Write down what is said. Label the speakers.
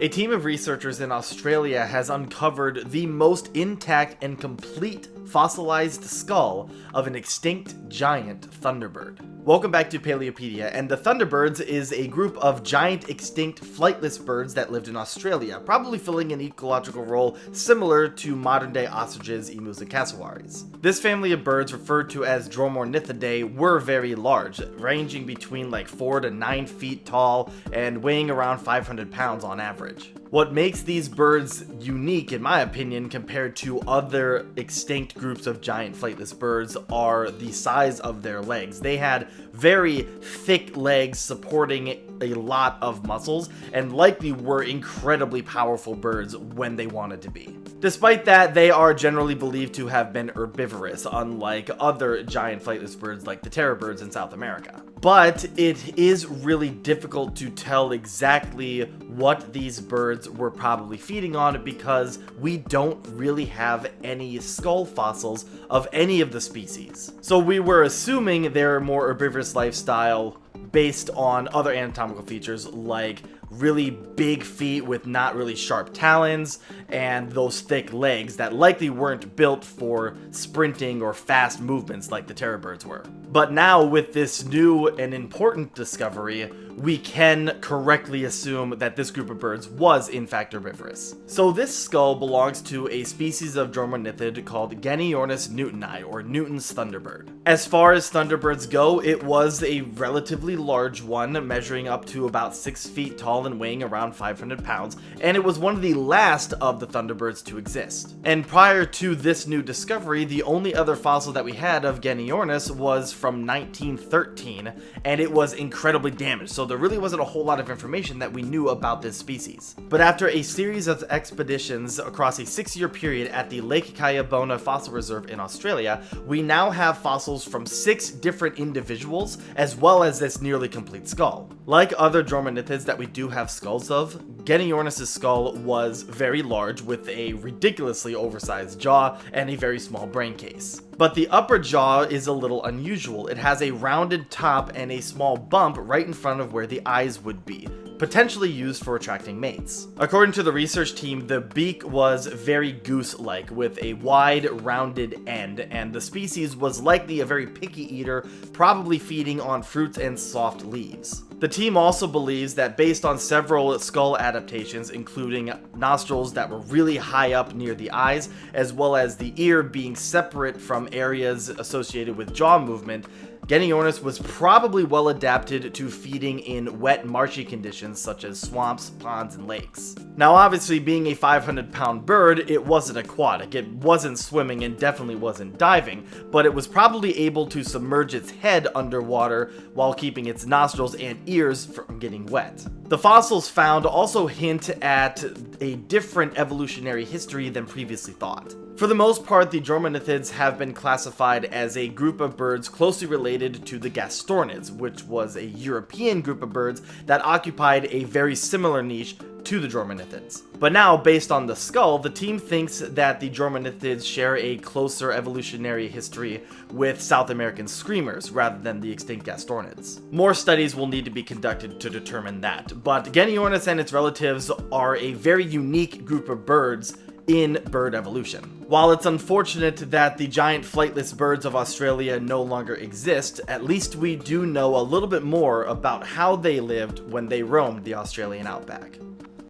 Speaker 1: A team of researchers in Australia has uncovered the most intact and complete fossilized skull of an extinct giant thunderbird. Welcome back to Paleopedia, and the Thunderbirds is a group of giant extinct flightless birds that lived in Australia, probably filling an ecological role similar to modern-day ostriches, emus, and cassowaries. This family of birds, referred to as Dromornithidae, were very large, ranging between like 4 to 9 feet tall and weighing around 500 pounds on average. What makes these birds unique, in my opinion, compared to other extinct groups of giant flightless birds are the size of their legs. They had very thick legs supporting a lot of muscles and likely were incredibly powerful birds when they wanted to be. Despite that, they are generally believed to have been herbivorous, unlike other giant flightless birds like the terror birds in South America. But it is really difficult to tell exactly what these birds were probably feeding on because we don't really have any skull fossils of any of the species. So we were assuming their more herbivorous lifestyle based on other anatomical features like really big feet with not really sharp talons and those thick legs that likely weren't built for sprinting or fast movements like the terror birds were. But now with this new and important discovery, we can correctly assume that this group of birds was in fact herbivorous. So this skull belongs to a species of Dromornithid called Genyornis newtoni, or Newton's thunderbird. As far as thunderbirds go, it was a relatively large one, measuring up to about 6 feet tall and weighing around 500 pounds, and it was one of the last of the thunderbirds to exist. And prior to this new discovery, the only other fossil that we had of Genyornis was from 1913, and it was incredibly damaged, so there really wasn't a whole lot of information that we knew about this species. But after a series of expeditions across a 6-year period at the Lake Cayabona Fossil Reserve in Australia, we now have fossils from 6 different individuals, as well as this nearly complete skull. Like other Dromornithids that we do have skulls of, Genyornis' skull was very large with a ridiculously oversized jaw and a very small brain case. But the upper jaw is a little unusual. It has a rounded top and a small bump right in front of where the eyes would be, potentially used for attracting mates. According to the research team, the beak was very goose-like with a wide, rounded end, and the species was likely a very picky eater, probably feeding on fruits and soft leaves. The team also believes that based on several skull adaptations, including nostrils that were really high up near the eyes, as well as the ear being separate from areas associated with jaw movement, Genyornis was probably well adapted to feeding in wet, marshy conditions such as swamps, ponds, and lakes. Now obviously, being a 500-pound bird, it wasn't aquatic. It wasn't swimming and definitely wasn't diving, but it was probably able to submerge its head underwater while keeping its nostrils and ears from getting wet. The fossils found also hint at a different evolutionary history than previously thought. For the most part, the Dromornithids have been classified as a group of birds closely related to the Gastornids, which was a European group of birds that occupied a very similar niche to the Dromornithids. But now, based on the skull, the team thinks that the Dromornithids share a closer evolutionary history with South American screamers rather than the extinct Gastornids. More studies will need to be conducted to determine that, but Genyornis and its relatives are a very unique group of birds in bird evolution. While it's unfortunate that the giant flightless birds of Australia no longer exist, at least we do know a little bit more about how they lived when they roamed the Australian outback.